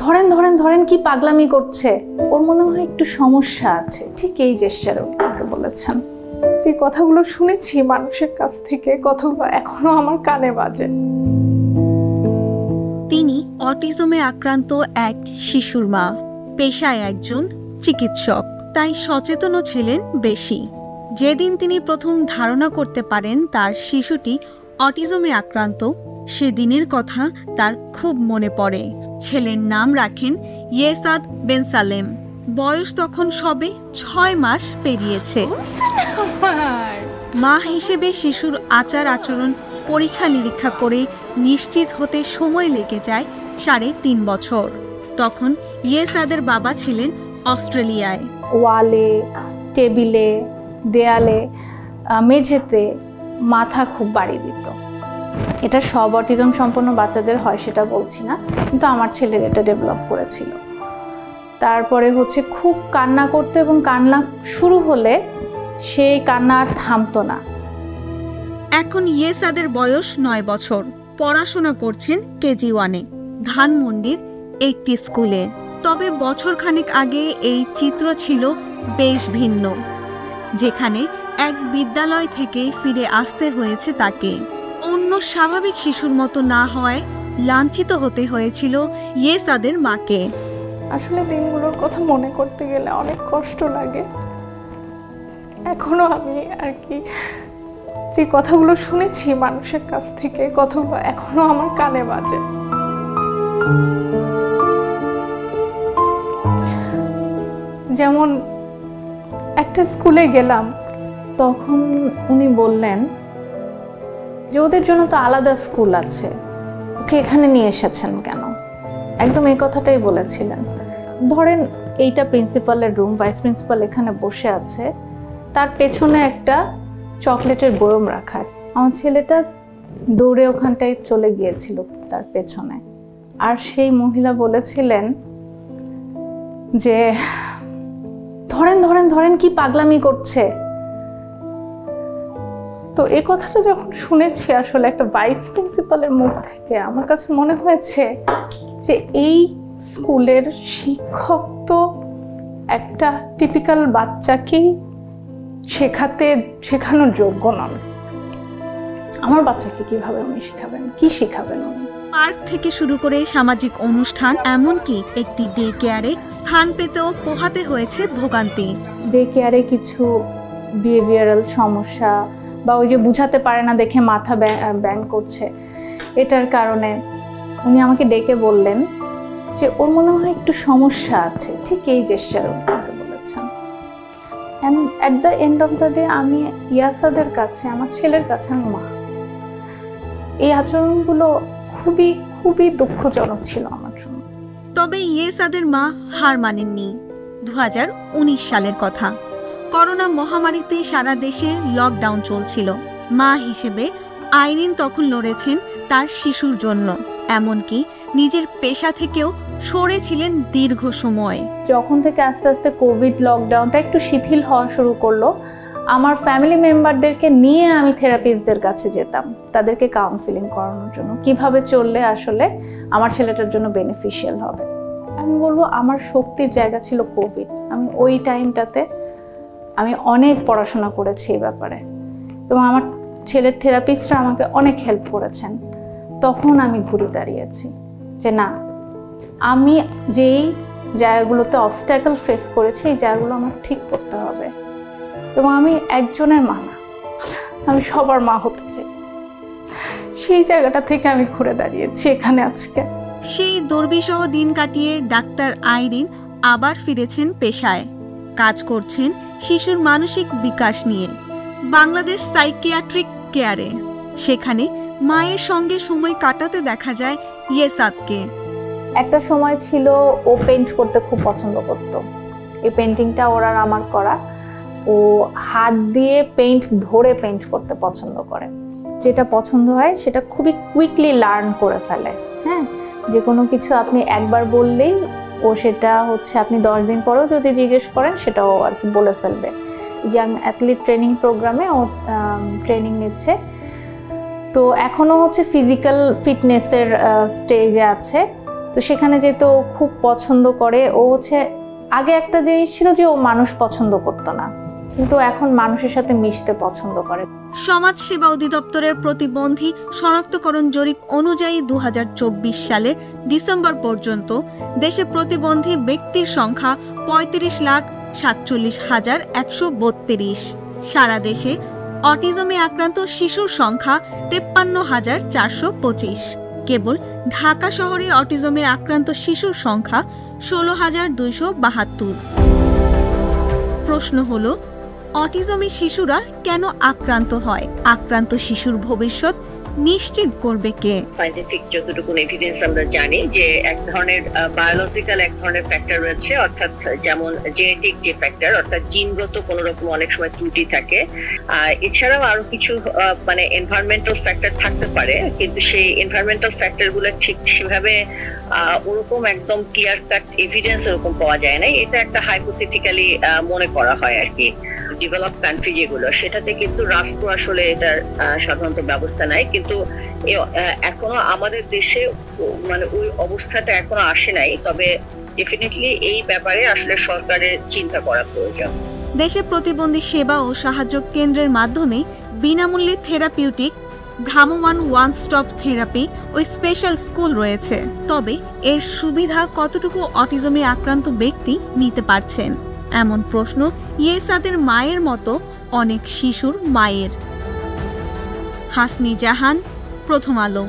ধরেন ধরেন ধরেন কি পাগলামি করছে, ওর মনে হয় একটু সমস্যা আছে। ঠিক এই জেস্চারে ওকে বলেছেন। যে কথাগুলো শুনেছি মানুষের কাছ থেকে, কথাগুলো এখনো আমার কানে বাজে। তিনি অটিজমে আক্রান্ত এক শিশুর মা, পেশায় একজন চিকিৎসক, তাই সচেতনও ছিলেন বেশি। যেদিন তিনি প্রথম ধারণা করতে পারেন তার শিশুটি অটিজমে আক্রান্ত, সেদিনের কথা তার খুব মনে পড়ে। ছেলের নাম রাখেন ইয়েসাদ বেন সালেম। বয়স তখন সবে 6 মাস পেরিয়েছে। মা হিসেবে শিশুর আচার আচরণ পরীক্ষা নিরীক্ষা করে নিশ্চিত হতে সময় লেগে যায় 3.5 বছর। তখন ইয়েসাদের বাবা ছিলেন অস্ট্রেলিয়ায়। ওয়ালে, টেবিলে, দেয়ালে, মেঝেতে মাথা খুব বাড়ি দিত। এটা সব অটিজম সম্পন্ন বাচ্চাদের হয় সেটা বলছি না, কিন্তু আমার ছেলের এটা ডেভেলপ করেছিল। তারপরে হচ্ছে খুব কান্না করতো এবং কান্না শুরু হলে সেই কান্না আর থামতো না। এখন ইয়েসাদের বয়স 9 বছর, পড়াশোনা করছেন কেজি 1-এ ধানমন্ডির একটি স্কুলে। তবে বছরখানেক আগে এই চিত্র ছিল বেশ ভিন্ন, যেখানে এক বিদ্যালয় থেকে ফিরে আসতে হয়েছে তাকে। অন্য স্বাভাবিক শিশুর মতো না হওয়ায় লাঞ্ছিত হতে হয়েছিল ইয়েসাদের মাকে। আসলে দিনগুলোর কথা মনে করতে গেলে অনেক কষ্ট লাগে। এখনো আমি আর কি যে কথাগুলো শুনেছি মানুষের কাছ থেকে, কথাগুলো এখনো আমার কানে বাজে। যেমন একটা স্কুলে গেলাম, তখন উনি বললেন যে ওদের জন্য তো আলাদা স্কুল আছে, ওকে এখানে নিয়ে এসেছেন কেন? একদম এই কথাটাই বলেছিলেন। ধরেন এইটা প্রিন্সিপালের রুম, ভাইস প্রিন্সিপাল এখানে বসে আছে, তার পেছনে একটা চকলেটের বয়ম রাখা। আমার ছেলেটা দৌড়ে ওখানটায় চলে গিয়েছিল তার পেছনে। আর সেই মহিলা বলেছিলেন যে ধরেন ধরেন ধরেন কি পাগলামি করছে। তো এই কথাটা যখন শুনেছি আসলে একটা ভাইস প্রিন্সিপালের মুখ থেকে, আমার কাছে মনে হয়েছে যে এই স্কুলের শিক্ষক তো একটা টিপিক্যাল বাচ্চাকেই শেখানোর যোগ্য নন। আমার বাচ্চাকে কিভাবে উনি শেখাবেন, কি শেখাবেন উনি? পার্ক থেকে শুরু করে সামাজিক অনুষ্ঠান, এমনকি একটি ডে কেয়ারে স্থান পেতেও পোহাতে হয়েছে ভোগান্তি। ডে কেয়ারে কিছু বিহেভিয়ারাল সমস্যা বা ওই যে বুঝাতে পারে না দেখে মাথা ব্যাং করছে, এটার কারণে উনি আমাকে ডেকে বললেন যে ওর মনে হয় একটু সমস্যা আছে। ঠিক এই জেস্চারে আমাকে বলেছেন। And at the end of the day আমি ইয়াসাদের কাছে, আমার ছেলের কাছে আমি মা। এই আচরণগুলো খুবই খুবই দুঃখজনক ছিল আমার জন্য। তবে ইয়েসাদের মা হার মানেননি। 2019 সালের কথা, করোনা মহামারীতে সারা দেশে লকডাউন চলছিল। মা হিসেবে আইরিন তখন লড়েছেন তার শিশুর জন্য, এমনকি নিজের পেশা থেকেও সরেছিলেন দীর্ঘ সময়। যখন থেকে আস্তে আস্তে কোভিড লকডাউনটা একটু শিথিল হওয়া শুরু করলো, আমার ফ্যামিলি মেম্বারদেরকে নিয়ে আমি থেরাপিস্টদের কাছে যেতাম তাদেরকে কাউন্সিলিং করানোর জন্য, কিভাবে চললে আসলে আমার ছেলেটার জন্য বেনিফিশিয়াল হবে। আমি বলবো আমার শক্তির জায়গা ছিল কোভিড। আমি ওই টাইমটাতে আমি অনেক পড়াশোনা করেছি এই ব্যাপারে, এবং আমার ছেলের থেরাপিস্টরা আমাকে অনেক হেল্প করেছেন। তখন আমি ঘুরে দাঁড়িয়েছি যে না, আমি যেই জায়গাগুলোতে অবস্ট্যাকল ফেস করেছি এই জায়গাগুলো আমার ঠিক করতে হবে। এবং আমি একজনের মা না, আমি সবার মা হতে চাই। সেই জায়গাটা থেকে আমি ঘুরে দাঁড়িয়েছি এখানে আজকে। সেই দুর্বিষহ দিন কাটিয়ে ডাক্তার আইরিন আবার ফিরেছেন পেশায়। কাজ করছেন শিশুর মানসিক বিকাশ নিয়ে বাংলাদেশ সাইকিয়াট্রিক কেয়ারে। সেখানে মায়ের সঙ্গে সময় কাটাতে দেখা যায় ইয়েসাদকে। একটা সময় ছিল ও পেইন্ট করতে খুব পছন্দ করত। এই পেইন্টিংটা ওর আর আমার করা। ও হাত দিয়ে পেইন্ট ধরে পেইন্ট করতে পছন্দ করে। যেটা পছন্দ হয় সেটা খুবই কুইকলি লার্ন করে ফেলে। হ্যাঁ, যে কোনো কিছু আপনি একবার বললেই ও সেটা হচ্ছে আপনি 10 দিন পরেও যদি জিজ্ঞেস করেন সেটাও আর কি বলে ফেলবে। ইয়াং অ্যাথলিট ট্রেনিং প্রোগ্রামে ও ট্রেনিং নিচ্ছে। তো এখনও হচ্ছে ফিজিক্যাল ফিটনেসের স্টেজে আছে। তো সেখানে যেতে ও খুব পছন্দ করে। ও হচ্ছে আগে একটা জিনিস ছিল যে ও মানুষ পছন্দ করতো না, কিন্তু এখন মানুষের সাথে মিশতে পছন্দ করে। সমাজ সেবা অধিদপ্তরের প্রতিবন্ধী শনাক্তকরণ জরিপ অনুযায়ী 2024 সালের ডিসেম্বর পর্যন্ত দেশে প্রতিবন্ধী ব্যক্তির সংখ্যা 35,47,132। সারা দেশে অটিজমে আক্রান্ত শিশুর সংখ্যা 53,425। কেবল ঢাকা শহরে অটিজমে আক্রান্ত শিশুর সংখ্যা 16,272। প্রশ্ন হলো, অটিজমে শিশুরা কেন আক্রান্ত হয়? আক্রান্ত শিশুর ভবিষ্যৎ নিশ্চিত করবে কে? সায়েন্টিফিক যতটুকু এভিডেন্স আমরা জানি যে এক ধরনের বায়োলজিক্যাল এক ধরনের ফ্যাক্টর রয়েছে, অর্থাৎ যেমন জেনেটিক যে ফ্যাক্টর, অর্থাৎ জিনগত কোনো রকম অনেক সময় ত্রুটি থাকে। এছাড়াও আরো কিছু মানে এনভায়রনমেন্টাল ফ্যাক্টর থাকতে পারে, কিন্তু সেই এনভায়রনমেন্টাল ফ্যাক্টর গুলো ঠিক সেভাবে ওরকম একদম ক্লিয়ার কাট এভিডেন্স ওরকম পাওয়া যায় না। এটা একটা হাইপোথেটিক্যালি মনে করা হয় আর কি। ডেভেলপ কান্ট্রি যেগুলো, সেটাতে কিন্তু রাষ্ট্র আসলে এটার সাধারণত ব্যবস্থা নাই, কিন্তু এখনো আমাদের দেশে মানে ওই অবস্থাটা এখনো আসে নাই। তবে ডেফিনেটলি এই ব্যাপারে আসলে সরকারের চিন্তা করা প্রয়োজন। দেশে প্রতিবন্ধী সেবা ও সাহায্য কেন্দ্রের মাধ্যমে বিনামূল্যে থেরাপিউটিক, ভ্রাম্যমাণ ওয়ান স্টপ থেরাপি ও স্পেশাল স্কুল রয়েছে। তবে এর সুবিধা কতটুকু অটিজমে আক্রান্ত ব্যক্তি নিতে পারছেন, এমন প্রশ্ন ইয়েসাদের মায়ের মতো অনেক শিশুর মায়ের। হাসনি জাহান, প্রথম আলো।